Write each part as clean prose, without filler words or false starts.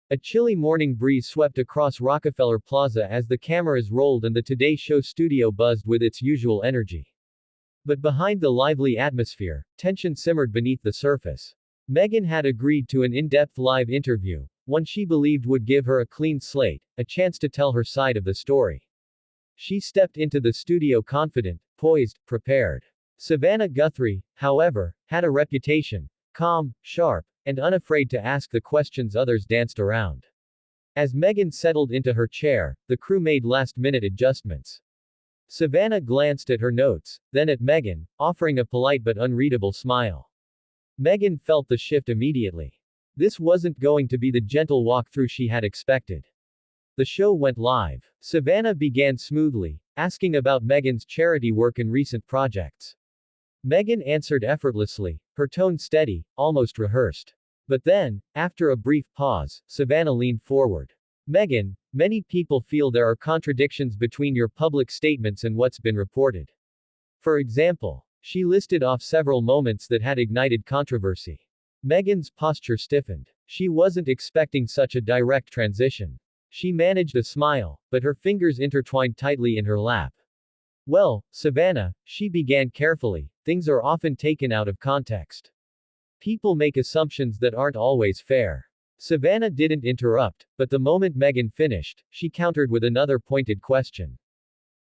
A chilly morning breeze swept across Rockefeller Plaza as the cameras rolled and the Today Show studio buzzed with its usual energy. But behind the lively atmosphere, tension simmered beneath the surface. Meghan had agreed to an in-depth live interview, one she believed would give her a clean slate, a chance to tell her side of the story. She stepped into the studio confident, poised, prepared. Savannah Guthrie, however, had a reputation: calm, sharp, and unafraid to ask the questions others danced around. As Meghan settled into her chair, the crew made last-minute adjustments. Savannah glanced at her notes, then at Meghan, offering a polite but unreadable smile. Meghan felt the shift immediately. This wasn't going to be the gentle walkthrough she had expected. The show went live. Savannah began smoothly, asking about Meghan's charity work and recent projects. Meghan answered effortlessly, her tone steady, almost rehearsed. But then, after a brief pause, Savannah leaned forward. Meghan, many people feel there are contradictions between your public statements and what's been reported. For example, she listed off several moments that had ignited controversy. Meghan's posture stiffened. She wasn't expecting such a direct transition. She managed a smile, but her fingers intertwined tightly in her lap. Well, Savannah, she began carefully, things are often taken out of context. People make assumptions that aren't always fair. Savannah didn't interrupt, but the moment Meghan finished, she countered with another pointed question.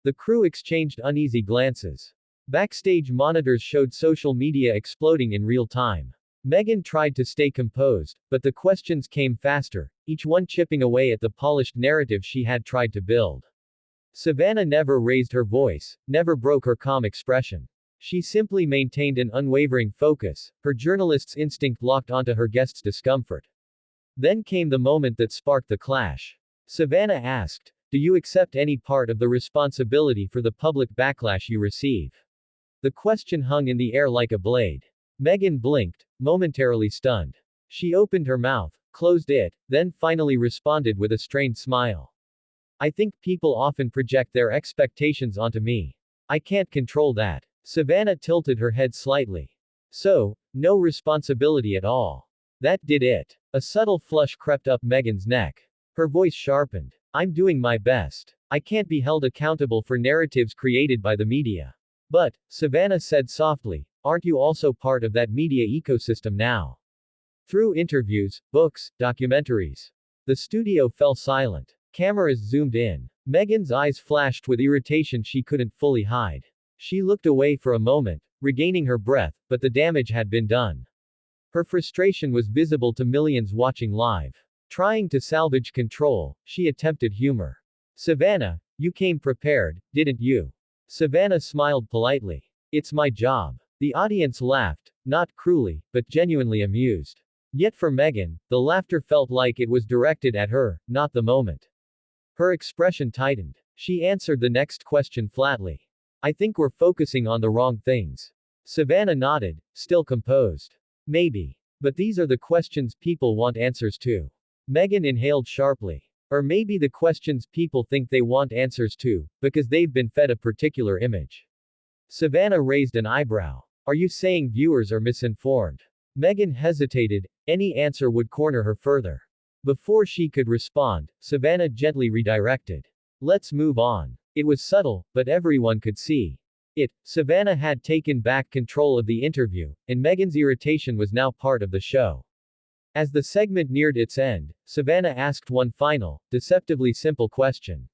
The crew exchanged uneasy glances. Backstage monitors showed social media exploding in real time. Meghan tried to stay composed, but the questions came faster, each one chipping away at the polished narrative she had tried to build. Savannah never raised her voice, never broke her calm expression. She simply maintained an unwavering focus, her journalist's instinct locked onto her guest's discomfort. Then came the moment that sparked the clash. Savannah asked, "Do you accept any part of the responsibility for the public backlash you receive?" The question hung in the air like a blade. Meghan blinked, momentarily stunned. She opened her mouth, closed it, then finally responded with a strained smile. "I think people often project their expectations onto me. I can't control that." Savannah tilted her head slightly. "So, no responsibility at all." That did it. A subtle flush crept up Meghan's neck. Her voice sharpened. "I'm doing my best. I can't be held accountable for narratives created by the media." "But," Savannah said softly, "aren't you also part of that media ecosystem now? Through interviews, books, documentaries." The studio fell silent. Cameras zoomed in. Meghan's eyes flashed with irritation she couldn't fully hide. She looked away for a moment, regaining her breath, but the damage had been done. Her frustration was visible to millions watching live. Trying to salvage control, she attempted humor. "Savannah, you came prepared, didn't you?" Savannah smiled politely. "It's my job." The audience laughed, not cruelly, but genuinely amused. Yet for Meghan, the laughter felt like it was directed at her, not the moment. Her expression tightened. She answered the next question flatly. "I think we're focusing on the wrong things." Savannah nodded, still composed. "Maybe. But these are the questions people want answers to." Meghan inhaled sharply. "Or maybe the questions people think they want answers to, because they've been fed a particular image." Savannah raised an eyebrow. "Are you saying viewers are misinformed?" Meghan hesitated, any answer would corner her further. Before she could respond, Savannah gently redirected. "Let's move on." It was subtle, but everyone could see it. Savannah had taken back control of the interview, and Meghan's irritation was now part of the show. As the segment neared its end, Savannah asked one final, deceptively simple question.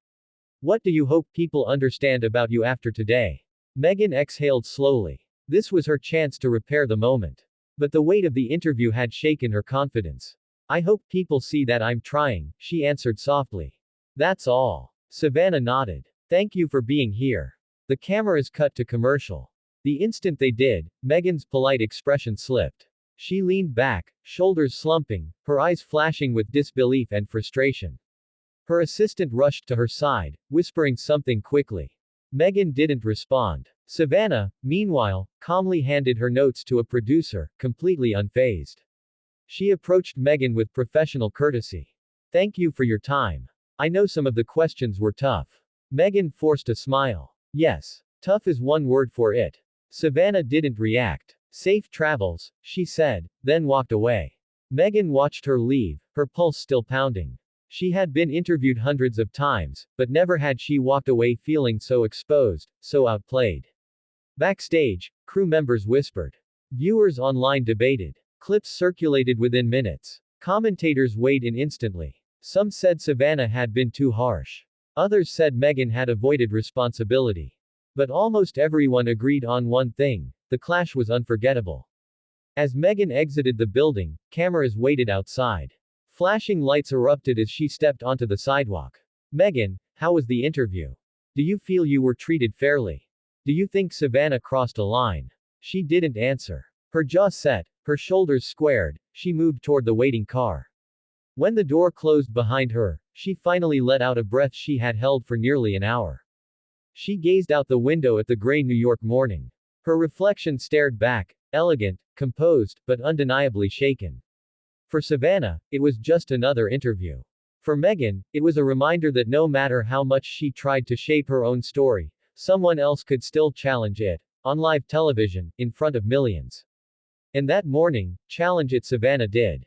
"What do you hope people understand about you after today?" Meghan exhaled slowly. This was her chance to repair the moment. But the weight of the interview had shaken her confidence. "I hope people see that I'm trying," she answered softly. "That's all." Savannah nodded. "Thank you for being here." The cameras cut to commercial. The instant they did, Meghan's polite expression slipped. She leaned back, shoulders slumping, her eyes flashing with disbelief and frustration. Her assistant rushed to her side, whispering something quickly. Meghan didn't respond. Savannah, meanwhile, calmly handed her notes to a producer, completely unfazed. She approached Meghan with professional courtesy. "Thank you for your time. I know some of the questions were tough." Meghan forced a smile. "Yes. Tough is one word for it." Savannah didn't react. "Safe travels," she said, then walked away. Meghan watched her leave, her pulse still pounding. She had been interviewed hundreds of times, but never had she walked away feeling so exposed, so outplayed. Backstage, crew members whispered. Viewers online debated. Clips circulated within minutes. Commentators weighed in instantly. Some said Savannah had been too harsh. Others said Meghan had avoided responsibility. But almost everyone agreed on one thing: the clash was unforgettable. As Meghan exited the building, cameras waited outside. Flashing lights erupted as she stepped onto the sidewalk. Meghan, how was the interview? Do you feel you were treated fairly? Do you think Savannah crossed a line? She didn't answer. Her jaw set, her shoulders squared, she moved toward the waiting car. When the door closed behind her, she finally let out a breath she had held for nearly an hour. She gazed out the window at the gray New York morning. Her reflection stared back, elegant, composed, but undeniably shaken. For Savannah, it was just another interview. For Meghan, it was a reminder that no matter how much she tried to shape her own story, someone else could still challenge it, on live television, in front of millions. And that morning, challenge it Savannah did.